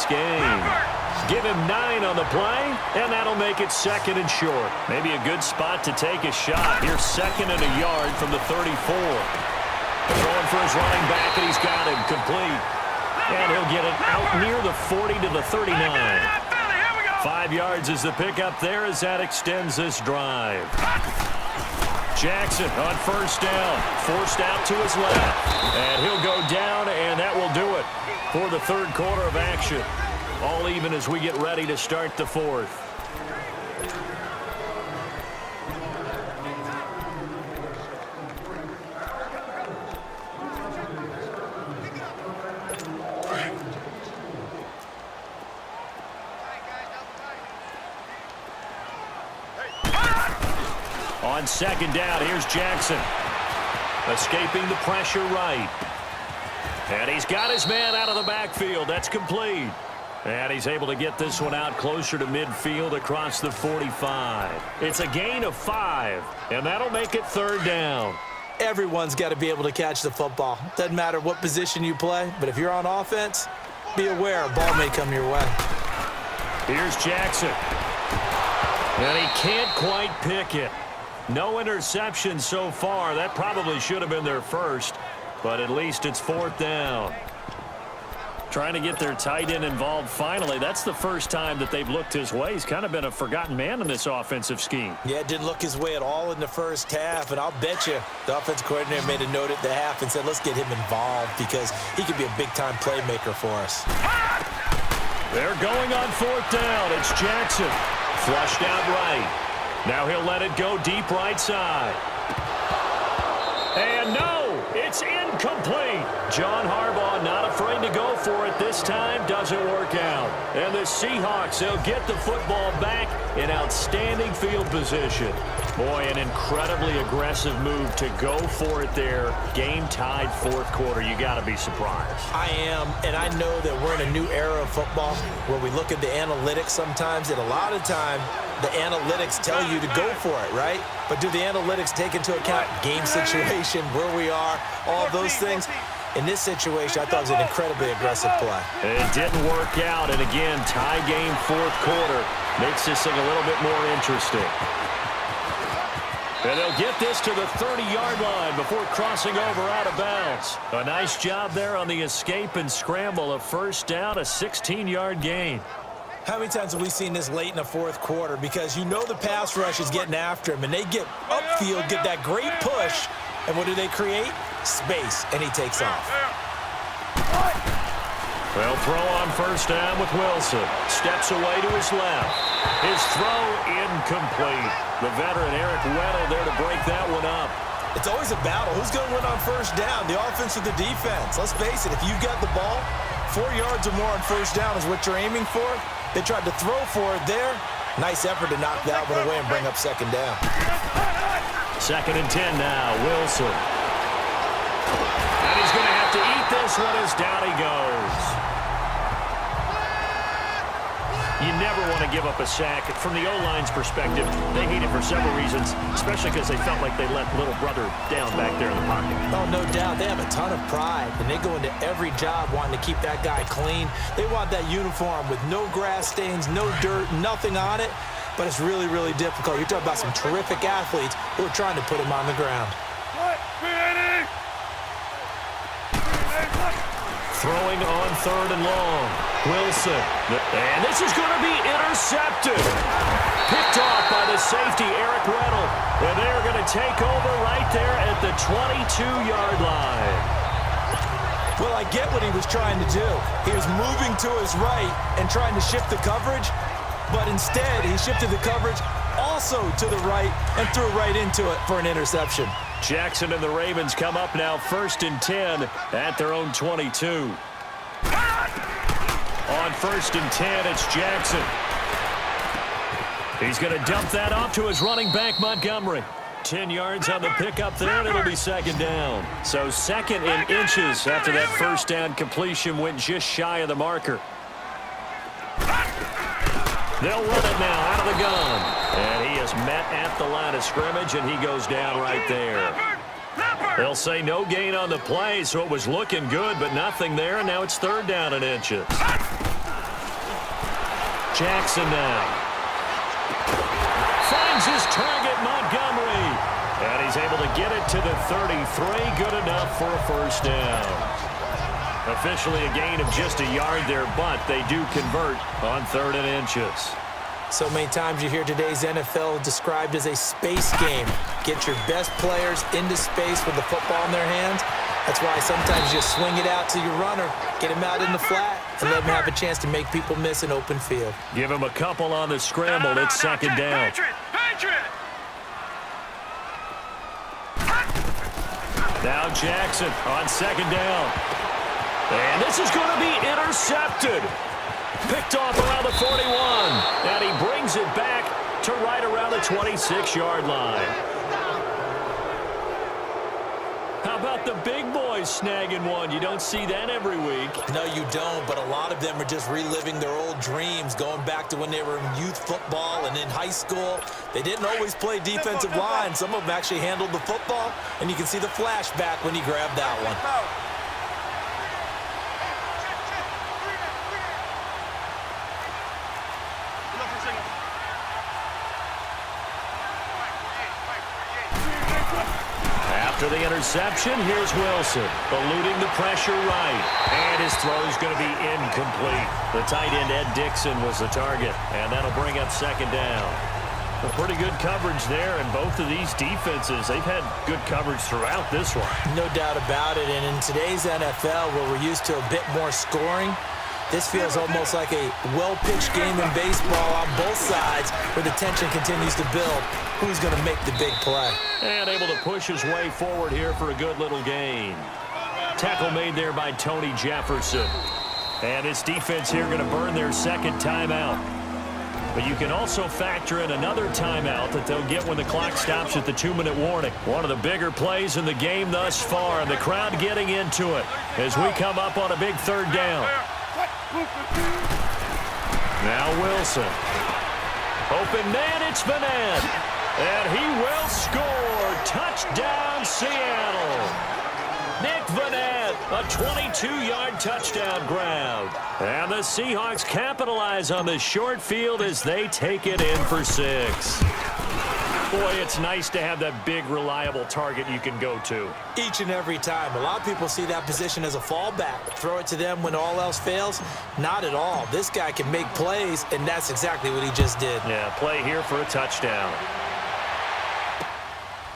this game. Give him 9 on the play, and that'll make it second and short. Maybe a good spot to take a shot. Here's second and a yard from the 34. Throwing for his running back, and he's got him complete. And he'll get it out near the 40 to the 39. 5 yards is the pickup there as that extends this drive. Jackson on first down, forced out to his left. And he'll go down, and that will do it for the third quarter of action. All even as we get ready to start the fourth. On second down, here's Jackson. Escaping the pressure right. And he's got his man out of the backfield. That's complete. And he's able to get this one out closer to midfield across the 45. It's a gain of 5, and that'll make it third down. Everyone's got to be able to catch the football. Doesn't matter what position you play, but if you're on offense, be aware a ball may come your way. Here's Jackson. And he can't quite pick it. No interception so far. That probably should have been their first, but at least it's fourth down. Trying to get their tight end involved finally. That's the first time that they've looked his way. He's kind of been a forgotten man in this offensive scheme. Yeah, it didn't look his way at all in the first half, and I'll bet you the offensive coordinator made a note at the half and said, let's get him involved because he could be a big-time playmaker for us. They're going on fourth down. It's Jackson. Flushed out right. Now he'll let it go deep right side. And no, it's incomplete. John Harbaugh not afraid to go for it this time. Doesn't work out. And the Seahawks, they'll get the football back in outstanding field position. Boy, an incredibly aggressive move to go for it there. Game-tied fourth quarter. You got to be surprised. I am, and I know that we're in a new era of football where we look at the analytics sometimes, and a lot of time the analytics tell you to go for it, right? But do the analytics take into account game situation, where we are, all those things? In this situation, I thought it was an incredibly aggressive play. It didn't work out, and again, tie game fourth quarter makes this thing a little bit more interesting. And they'll get this to the 30-yard line before crossing over out of bounds. A nice job there on the escape and scramble. A first down, a 16-yard gain. How many times have we seen this late in the fourth quarter? Because you know the pass rush is getting after him, and they get upfield, get that great push, and what do they create? Space, and he takes off. They'll throw on first down with Wilson. Steps away to his left. His throw incomplete. The veteran Eric Weddle there to break that one up. It's always a battle. Who's going to win on first down, the offense or the defense? Let's face it, if you've got the ball, 4 yards or more on first down is what you're aiming for. They tried to throw for it there. Nice effort to knock that one away and bring up second down. Second and 10 now, Wilson. And he's going to have to eat this one as down he goes. You never want to give up a sack. From the O-line's perspective, they hate it for several reasons, especially because they felt like they let little brother down back there in the pocket. Oh, no doubt. They have a ton of pride, and they go into every job wanting to keep that guy clean. They want that uniform with no grass stains, no dirt, nothing on it, but it's really, really difficult. You're talking about some terrific athletes who are trying to put him on the ground. Throwing on third and long. Wilson. And this is going to be intercepted. Picked off by the safety, Eric Weddle. And they're going to take over right there at the 22-yard line. Well, I get what he was trying to do. He was moving to his right and trying to shift the coverage, but instead he shifted the coverage also to the right and threw right into it for an interception. Jackson and the Ravens come up now first and 10 at their own 22. On first and 10, it's Jackson. He's going to dump that off to his running back, Montgomery. 10 yards on the pickup there, and it'll be second down. So second in inches after that first down completion went just shy of the marker. They'll run it now out of the gun. And he is met at the line of scrimmage, and he goes down right there. They'll say no gain on the play, so it was looking good, but nothing there, and now it's third down in inches. Jackson now. Finds his target, Montgomery. And he's able to get it to the 33. Good enough for a first down. Officially a gain of just a yard there, but they do convert on 3rd and inches. So many times you hear today's NFL described as a space game. Get your best players into space with the football in their hands. That's why sometimes you swing it out to your runner, get him out in the flat, and let him have a chance to make people miss an open field. Give him a couple on the scramble. It's 2nd down. Now Jackson on 2nd down. And this is going to be intercepted. Picked off around the 41. And he brings it back to right around the 26-yard line. How about the big boys snagging one? You don't see that every week. No, you don't, but a lot of them are just reliving their old dreams, going back to when they were in youth football and in high school. They didn't always play defensive line. Some of them actually handled the football, and you can see the flashback when he grabbed that one. After the interception, here's Wilson, eluding the pressure right. And his throw is going to be incomplete. The tight end, Ed Dixon, was the target, and that'll bring up 2nd down. A pretty good coverage there, and both of these defenses, they've had good coverage throughout this one. No doubt about it, and in today's NFL, where we're used to a bit more scoring, this feels almost like a well-pitched game in baseball on both sides where the tension continues to build. Who's going to make the big play? And able to push his way forward here for a good little gain. Tackle made there by Tony Jefferson. And his defense here going to burn their 2nd timeout. But you can also factor in another timeout that they'll get when the clock stops at the 2-minute warning. One of the bigger plays in the game thus far, and the crowd getting into it as we come up on a big 3rd down. Now Wilson. Open man, it's Vanette. And he will score. Touchdown, Seattle. Nick Vanette, a 22-yard touchdown grab. And the Seahawks capitalize on this short field as they take it in for 6. Boy, it's nice to have that big, reliable target you can go to. Each and every time. A lot of people see that position as a fallback. Throw it to them when all else fails. Not at all. This guy can make plays, and that's exactly what he just did. Yeah, play here for a touchdown.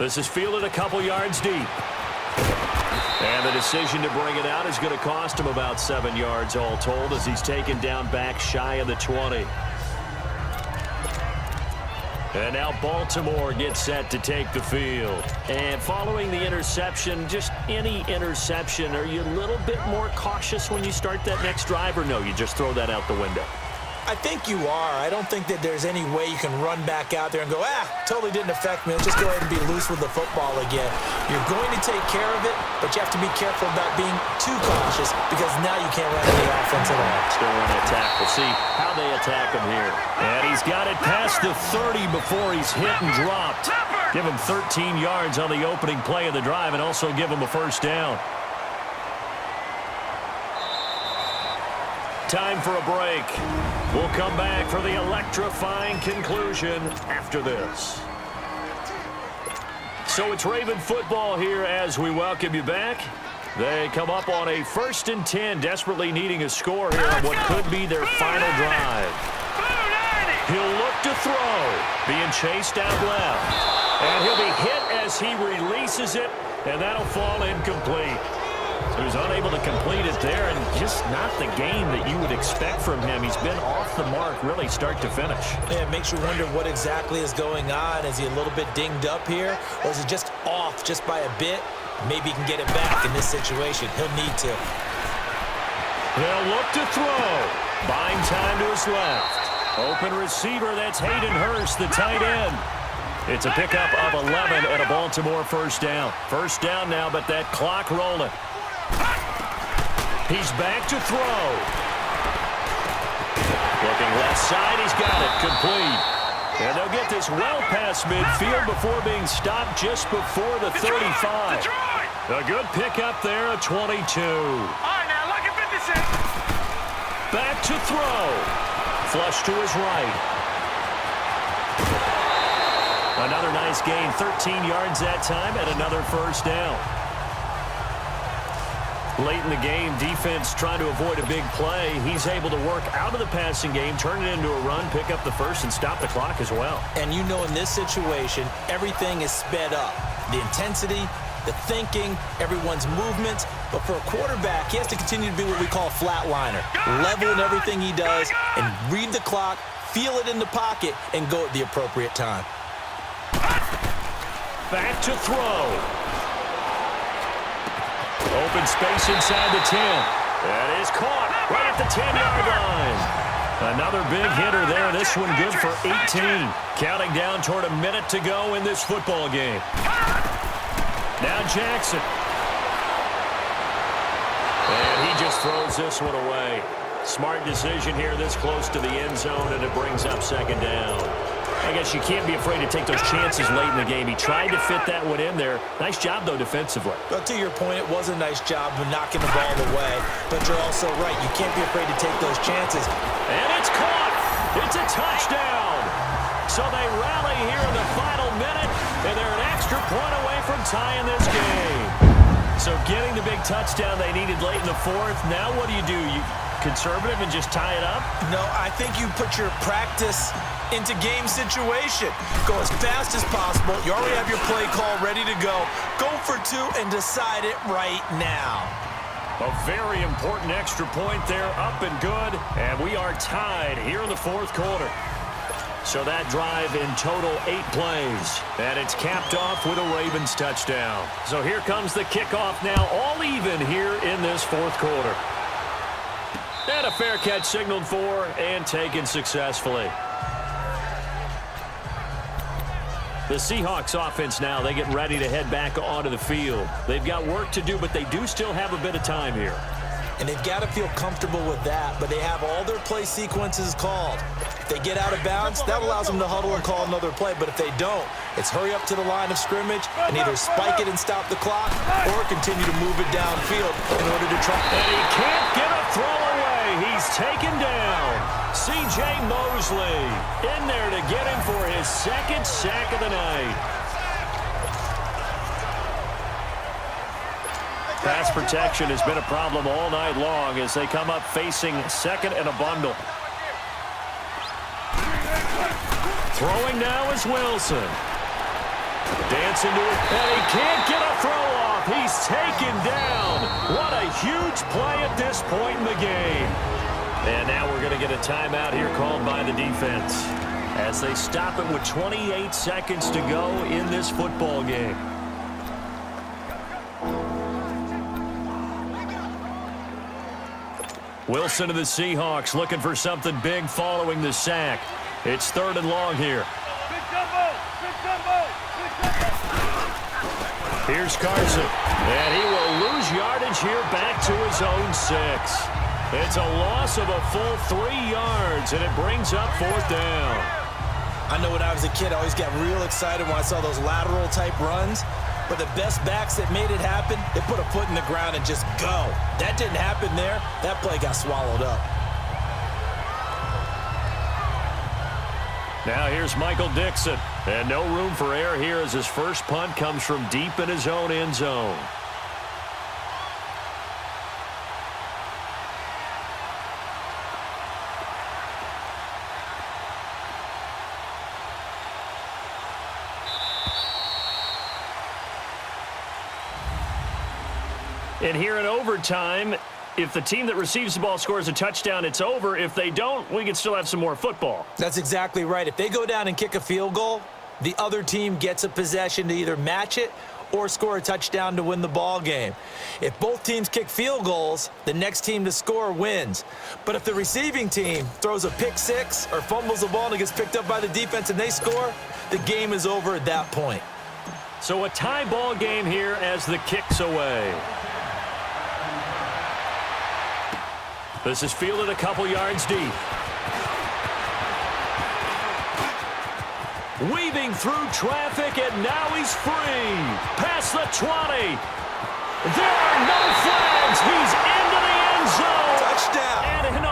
This is fielded a couple yards deep. And the decision to bring it out is going to cost him about 7 yards all told as he's taken down back shy of the 20. And now Baltimore gets set to take the field. And following the interception, just any interception, are you a little bit more cautious when you start that next drive, or no, you just throw that out the window? I think you are. I don't think that there's any way you can run back out there and go, totally didn't affect me. Let's just go ahead and be loose with the football again. You're going to take care of it, but you have to be careful about being too cautious because now you can't run any offense at all. Still want to attack. We'll see how they attack him here. And he's got it past the 30 before he's hit and dropped. Give him 13 yards on the opening play of the drive and also give him a first down. Time for a break. We'll come back for the electrifying conclusion after this. So it's Raven football here as we welcome you back. They come up on a 1st and 10, desperately needing a score here on what could be their final drive. He'll look to throw, being chased out left. And he'll be hit as he releases it, and that'll fall incomplete. So he's unable to complete it there, and just not the game that you would expect from him. He's been off the mark, really start to finish. Yeah, it makes you wonder what exactly is going on. Is he a little bit dinged up here, or is it just off just by a bit? Maybe he can get it back in this situation. He'll need to. They'll look to throw. Buying time to his left. Open receiver, that's Hayden Hurst, the tight end. It's a pickup of 11 and a Baltimore first down. First down now, but that clock rolling. He's back to throw. Looking left side, he's got it, complete. And they'll get this well past midfield before being stopped just before the 35. A good pickup there, a 22. All right, now, look at 56. Back to throw. flush to his right. Another nice gain, 13 yards that time, and another first down. Late in the game, defense trying to avoid a big play. He's able to work out of the passing game, turn it into a run, pick up the first, and stop the clock as well. And you know in this situation, everything is sped up. The intensity, the thinking, everyone's movement. But for a quarterback, he has to continue to be what we call a flatliner. Level in everything he does and read the clock, feel it in the pocket, and go at the appropriate time. Back to throw. Open space inside the 10. That is caught right at the 10-yard line. Another big hitter there. This one good for 18. Counting down toward a minute to go in this football game. Now Jackson. And he just throws this one away. Smart decision here this close to the end zone, and it brings up second down. I guess you can't be afraid to take those chances late in the game. He tried to fit that one in there. Nice job, though, defensively. Well, to your point, it was a nice job of knocking the ball away. But you're also right. You can't be afraid to take those chances. And it's caught. It's a touchdown. So they rally here in the final minute, and they're an extra point away from tying this game. So getting the big touchdown they needed late in the fourth. Now what do? You conservative and just tie it up? No, I think you put your practice into game situation. Go as fast as possible. You already have your play call ready to go. Go for two and decide it right now. A very important extra point there, up and good. And we are tied here in the fourth quarter. So that drive in total 8 plays. And it's capped off with a Ravens touchdown. So here comes the kickoff now, all even here in this fourth quarter. And a fair catch signaled for and taken successfully. The Seahawks offense now, they get ready to head back onto the field. They've got work to do, but they do still have a bit of time here. And they've got to feel comfortable with that, but they have all their play sequences called. If they get out of bounds, that allows them to huddle and call another play. But if they don't, it's hurry up to the line of scrimmage and either spike it and stop the clock or continue to move it downfield in order to try. And he can't get a throw away. He's taken down. C.J. Mosley in there to get him for his second sack of the night. Pass protection has been a problem all night long as they come up facing second and a bundle. Throwing now is Wilson. Dancing to it, and he can't get a throw off. He's taken down. What a huge play at this point in the game. And now we're going to get a timeout here called by the defense as they stop it with 28 seconds to go in this football game. Wilson of the Seahawks looking for something big following the sack. It's third and long here. Here's Carson, and he will lose yardage here back to his own 6. It's a loss of a full 3 yards, and it brings up fourth down. I know when I was a kid, I always got real excited when I saw those lateral-type runs. But the best backs that made it happen, they put a foot in the ground and just go. That didn't happen there. That play got swallowed up. Now here's Michael Dixon. And no room for error here as his first punt comes from deep in his own end zone. And here in overtime, if the team that receives the ball scores a touchdown, it's over. If they don't, we can still have some more football. That's exactly right. If they go down and kick a field goal, the other team gets a possession to either match it or score a touchdown to win the ball game. If both teams kick field goals, the next team to score wins. But if the receiving team throws a pick six or fumbles the ball and it gets picked up by the defense and they score, the game is over at that point. So a tie ball game here as the kick's away. This is fielded a couple yards deep. Weaving through traffic, and now he's free. Past the 20. There are no flags. He's into the end zone. Touchdown. And an